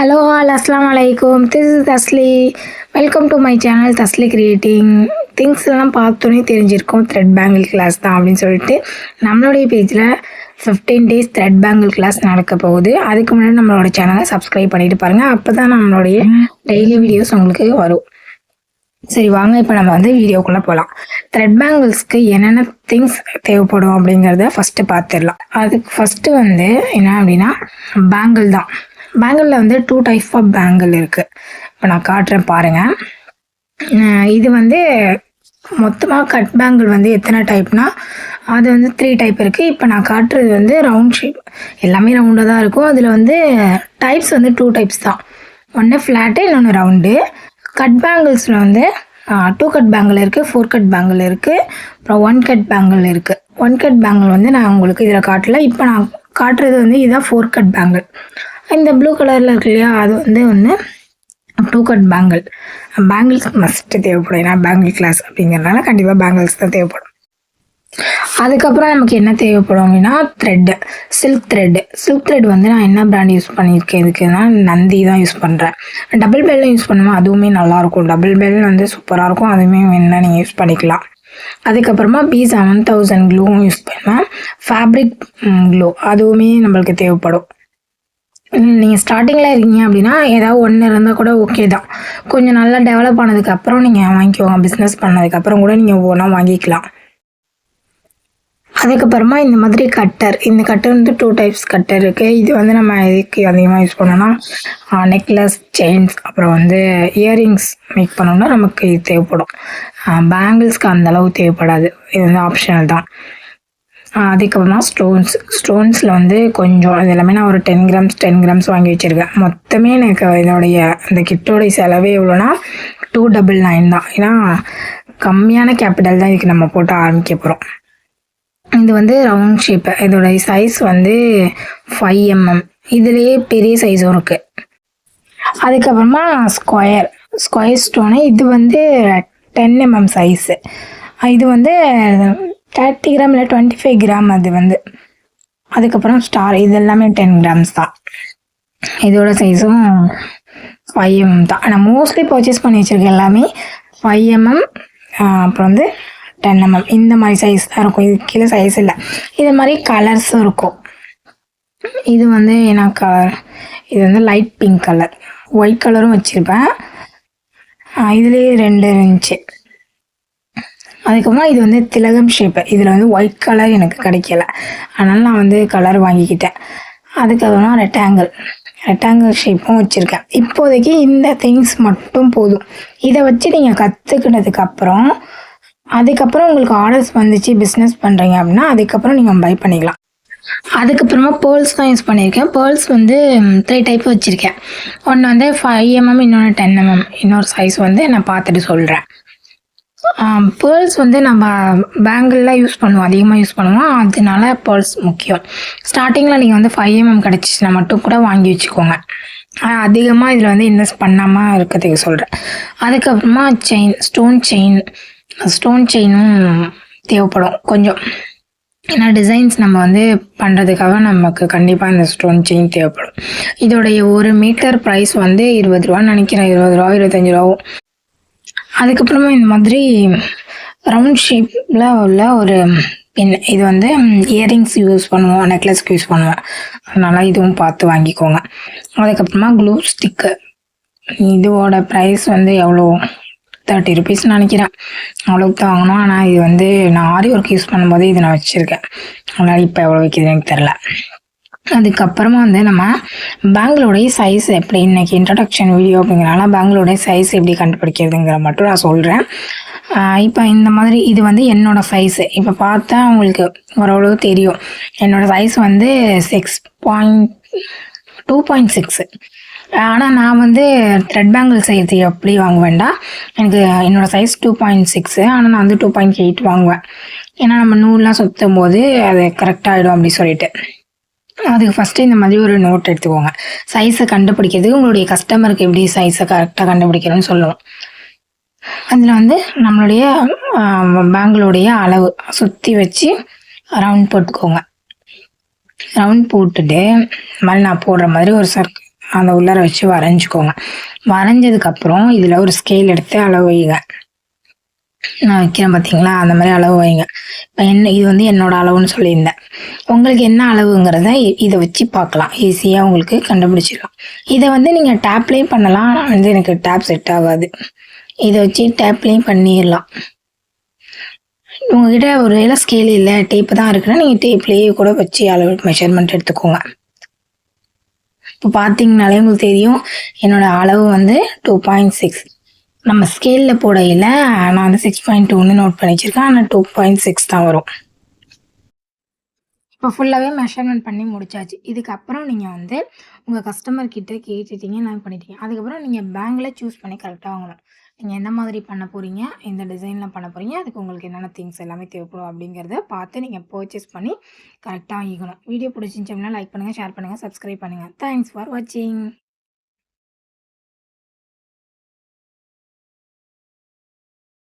Hello all, Assalamu alaikum. This is Tasli. Welcome to my channel Tasli Creating. Things எல்லாம் பார்த்தோன்னே தெரிஞ்சிருக்கோம் thread bangle class தான் அப்படின்னு சொல்லிட்டு நம்மளுடைய பேஜில் 15 days த்ரெட் பேங்கிள் கிளாஸ் நடக்க போகுது. அதுக்கு முன்னாடி நம்மளோட சேனலை சப்ஸ்கிரைப் பண்ணிட்டு பாருங்கள். அப்போ தான் நம்மளுடைய டெய்லி வீடியோஸ் உங்களுக்கு வரும். சரி வாங்க, இப்போ நம்ம வீடியோக்குள்ளே போகலாம். த்ரெட் பேங்கிள்ஸ்க்கு என்னென்ன திங்ஸ் தேவைப்படும் அப்படிங்கிறத ஃபஸ்ட்டு பார்த்துடலாம். அதுக்கு ஃபஸ்ட்டு என்ன அப்படின்னா பேங்கிள் தான். பேங்கிளில் 2 டைப் ஆஃப் பேங்கிள் இருக்குது. இப்போ நான் காட்டுறேன் பாருங்கள். இது மொத்தமாக கட் பேங்கிள் எத்தனை டைப்னா அது 3 டைப் இருக்குது. இப்போ நான் காட்டுறது ரவுண்ட் ஷேப், எல்லாமே ரவுண்டாக தான் இருக்கும். அதில் டைப்ஸ் 2 டைப்ஸ் தான். ஒன்று ஃப்ளாட்டு, இன்னொன்று ரவுண்டு. கட் பேங்கிள்ஸில் 2 கட் பேங்கிள் இருக்குது, 4 கட் பேங்கிள் இருக்குது, அப்புறம் 1 கட் பேங்கிள் இருக்குது. 1 கட் பேங்கிள் நான் உங்களுக்கு இதில் காட்டல. இப்போ நான் காட்டுறது இதுதான் 4 கட் பேங்கிள். இந்த ப்ளூ கலரில் இருக்கு இல்லையா, அது 2 கட் பேங்கிள். பேங்கிள்ஸ் மஸ்ட்டு தேவைப்படும், ஏன்னா பேங்கிள் கிளாஸ் அப்படிங்கிறதுனால கண்டிப்பாக பேங்கிள்ஸ் தான் தேவைப்படும். அதுக்கப்புறம் நமக்கு என்ன தேவைப்படும் அப்படின்னா thread, silk thread. Silk thread நான் என்ன பிராண்ட் யூஸ் பண்ணியிருக்கேன் இதுக்குன்னா நந்தி தான் யூஸ் பண்ணுறேன். டபுள் பெல்லும் யூஸ் பண்ணுவேன், அதுவுமே நல்லாயிருக்கும். டபுள் பெல் சூப்பராக இருக்கும், அதுவுமே வேணுன்னா நீங்கள் யூஸ் பண்ணிக்கலாம். அதுக்கப்புறமா B7000 க்ளூவும் யூஸ் பண்ணுவேன். ஃபேப்ரிக் க்ளூ அதுவுமே நம்மளுக்கு தேவைப்படும். நீங்கள் ஸ்டார்டிங்கில் இருக்கீங்க அப்படின்னா ஏதாவது ஒன்று இருந்தால் கூட ஓகே தான். கொஞ்சம் நல்லா டெவலப் ஆனதுக்கப்புறம் நீங்கள் வாங்கிக்கோங்க. பிஸ்னஸ் பண்ணதுக்கப்புறம் கூட நீங்கள் ஒவ்வொன்றா வாங்கிக்கலாம். அதுக்கப்புறமா இந்த மாதிரி கட்டர். இந்த கட்டர் 2 டைப்ஸ் கட்டர் இருக்குது. இது நம்ம எதுக்கு அதிகமாக யூஸ் பண்ணோன்னா நெக்லஸ், செயின்ஸ், அப்புறம் இயரிங்ஸ் மேக் பண்ணோன்னா நமக்கு இது தேவைப்படும். பேங்கிள்ஸ்க்கு அந்தளவு தேவைப்படாது, இது ஆப்ஷனல் தான். அதுக்கப்புறமா ஸ்டோன்ஸில் கொஞ்சம் இது எல்லாமே நான் ஒரு 10 கிராம்ஸ் வாங்கி வச்சுருக்கேன். மொத்தமே எனக்கு இதோடைய இந்த கிட்டோடைய செலவே எவ்வளோனா 299 தான். ஏன்னா கம்மியான கேபிட்டல் தான் இதுக்கு நம்ம போட்டு ஆரம்பிக்க போகிறோம். இது ரவுண்ட் ஷேப்பு. இதோடைய சைஸ் 5 mm. இதுலேயே பெரிய சைஸும் இருக்குது. அதுக்கப்புறமா ஸ்கொயர் ஸ்டோனு. இது 10 mm சைஸு. இது 30 கிராம் இல்லை 25 கிராம். அது அதுக்கப்புறம் ஸ்டார், இது எல்லாமே 10 கிராம்ஸ் தான். இதோட சைஸும் 5 mm தான். நான் மோஸ்ட்லி பர்ச்சேஸ் பண்ணி வச்சுருக்கேன் எல்லாமே 5 mm, அப்புறம் 10 mm இந்த மாதிரி சைஸ் தான் இருக்கும். இது கீழே சைஸ் இல்லை. இது மாதிரி கலர்ஸும் இருக்கும். இது என்ன கலர், இது லைட் பிங்க் கலர். ஒயிட் கலரும் வச்சுருப்பேன், இதுலேயே 2 இருந்துச்சு. அதுக்கப்புறம் இது திலகம் ஷேப்பு. இதில் ஒயிட் கலர் எனக்கு கிடைக்கல, அதனால் நான் கலர் வாங்கிக்கிட்டேன். அதுக்கப்புறமா ரெக்டாங்கிள் ஷேப்பும் வச்சுருக்கேன். இப்போதைக்கு இந்த திங்ஸ் மட்டும் போதும். இதை வச்சு நீங்கள் கற்றுக்கினதுக்கப்புறம் அதுக்கப்புறம் உங்களுக்கு ஆர்டர்ஸ் பிஸ்னஸ் பண்ணுறீங்க அப்படின்னா அதுக்கப்புறம் நீங்கள் பை பண்ணிக்கலாம். அதுக்கப்புறமா பேர்ல்ஸ் தான் யூஸ் பண்ணியிருக்கேன். பேர்ல்ஸ் 3 டைப் வச்சுருக்கேன். ஒன்று 5 mm, இன்னொன்று 10 mm. இன்னொரு சைஸ் நான் பார்த்துட்டு சொல்கிறேன். பேர்ல்ஸ் நம்ம பேங்கிளில் யூஸ் பண்ணுவோம், அதிகமாக யூஸ் பண்ணுவோம். அதனால பேர்ல்ஸ் முக்கியம். ஸ்டார்டிங்கில் நீங்கள் 5 mm கிடச்சிச்சின்னா மட்டும் கூட வாங்கி வச்சுக்கோங்க. அதிகமாக இதில் இன்வெஸ்ட் பண்ணாமல் இருக்கிறதுக்கு சொல்கிறேன். அதுக்கப்புறமா ஸ்டோன் செயினும் தேவைப்படும் கொஞ்சம். ஏன்னா டிசைன்ஸ் நம்ம பண்ணுறதுக்காக நமக்கு கண்டிப்பாக இந்த ஸ்டோன் செயின் தேவைப்படும். இதோடைய 1 மீட்டர் ப்ரைஸ் 20 ரூபான்னு நினைக்கிறேன். 20 ரூபா 25 ரூபாவும். அதுக்கப்புறமா இந்த மாதிரி ரவுண்ட் ஷேப்பில் உள்ள ஒரு பின். இது இயரிங்ஸ் யூஸ் பண்ணுவோம், நெக்லஸ்க்கு யூஸ் பண்ணுவோம், அதனால் இதுவும் பார்த்து வாங்கிக்கோங்க. அதுக்கப்புறமா க்ளூ ஸ்டிக்கு. இதோட ப்ரைஸ் எவ்வளோ, 30 ருபீஸ்ன்னு நினைக்கிறேன். அவ்வளோக்கு தான் வாங்கணும். ஆனால் இது நான் ஆரி ஒர்க் யூஸ் பண்ணும்போது இது நான் வச்சுருக்கேன், அதனால் இப்போ எவ்வளோ வைக்கிதுன்னு எனக்கு தெரில. அதுக்கப்புறமா நம்ம பேங்கிளோடைய சைஸ் எப்படி, இன்றைக்கி இன்ட்ரடக்ஷன் வீடியோ அப்படிங்கிறனால பேங்கிளோடைய சைஸ் எப்படி கண்டுபிடிக்கிறதுங்கிற மட்டும் நான் சொல்கிறேன். இப்போ இந்த மாதிரி இது என்னோடய சைஸு. இப்போ பார்த்தா உங்களுக்கு ஓரளவு தெரியும். என்னோடய சைஸ் 2.6. ஆனால் நான் த்ரெட் பேங்கிள் செய்கிறது எப்படி வாங்குவேன்டா, எனக்கு என்னோடய சைஸ் 2.6. ஆனால் நான் 2.8 வாங்குவேன். ஏன்னா நம்ம நூல்லாம் சுற்றும் போது அது கரெக்டாகிடும் அப்படி சொல்லிட்டு. அதுக்கு ஃபஸ்ட்டு இந்த மாதிரி ஒரு நோட் எடுத்துக்கோங்க. சைஸை கண்டுபிடிக்கிறதுக்கு உங்களுடைய கஸ்டமருக்கு எப்படி சைஸை கரெக்டாக கண்டுபிடிக்கிறோன்னு சொல்லுவோம். அதில் நம்மளுடைய பேங்கிளுடைய அளவு சுற்றி வச்சு ரவுண்ட் போட்டுக்கோங்க. ரவுண்ட் போட்டுட்டு மாதிரி நான் போடுற மாதிரி ஒரு அந்த உள்ளார வச்சு வரைஞ்சிக்கோங்க. வரைஞ்சதுக்கப்புறம் இதில் ஒரு ஸ்கேல் எடுத்து அளவு வைங்க. நான் வைக்கிறேன் பார்த்தீங்களா, அந்த மாதிரி அளவு வைங்க. இப்போ இது வந்து என்னோட அளவுன்னு சொல்லியிருந்தேன். உங்களுக்கு என்ன அளவுங்கிறத இதை வச்சு பார்க்கலாம். ஈஸியாக உங்களுக்கு கண்டுபிடிச்சிடலாம். இதை வந்து நீங்கள் டேப்லேயும் பண்ணலாம். ஆனால் வந்து எனக்கு டேப் செட் ஆகாது. இதை வச்சு டேப்லேயும் பண்ணிடலாம். உங்ககிட்ட ஒரு வேளை ஸ்கேல் இல்லை, டேப்பு தான் இருக்குன்னா நீங்கள் டேப்லேயே கூட வச்சு அளவு மெஷர்மெண்ட் எடுத்துக்கோங்க. இப்போ பார்த்தீங்கனாலே உங்களுக்கு தெரியும் என்னோட அளவு வந்து 2.6. நம்ம ஸ்கேலில் போடையில் நான் வந்து 6.2ன்னு நோட் பண்ணி வச்சுருக்கேன். ஆனால் 2.6 தான் வரும். இப்போ ஃபுல்லாகவே மெஷர்மெண்ட் பண்ணி முடிச்சாச்சு. இதுக்கப்புறம் நீங்கள் வந்து உங்கள் கஸ்டமர் கிட்ட கேட்டுட்டீங்க, எல்லாம் பண்ணிட்டீங்க. அதுக்கப்புறம் நீங்கள் பேங்கில் சூஸ் பண்ணி கரெக்டாக வாங்கணும். நீங்கள் எந்த மாதிரி பண்ண போகிறீங்க, எந்த டிசைனில் பண்ண போகிறீங்க, அதுக்கு உங்களுக்கு என்னென்ன திங்ஸ் எல்லாமே தேவைப்படும் அப்படிங்கிறத பார்த்து நீங்கள் பர்ச்சேஸ் பண்ணி கரெக்டாக வாங்கிக்கணும். வீடியோ பிடிச்சிருந்துச்சு அப்படின்னா லைக் பண்ணுங்கள், ஷேர் பண்ணுங்கள், சப்ஸ்கிரைப் பண்ணுங்கள். தேங்க்ஸ் ஃபார் வாட்சிங்.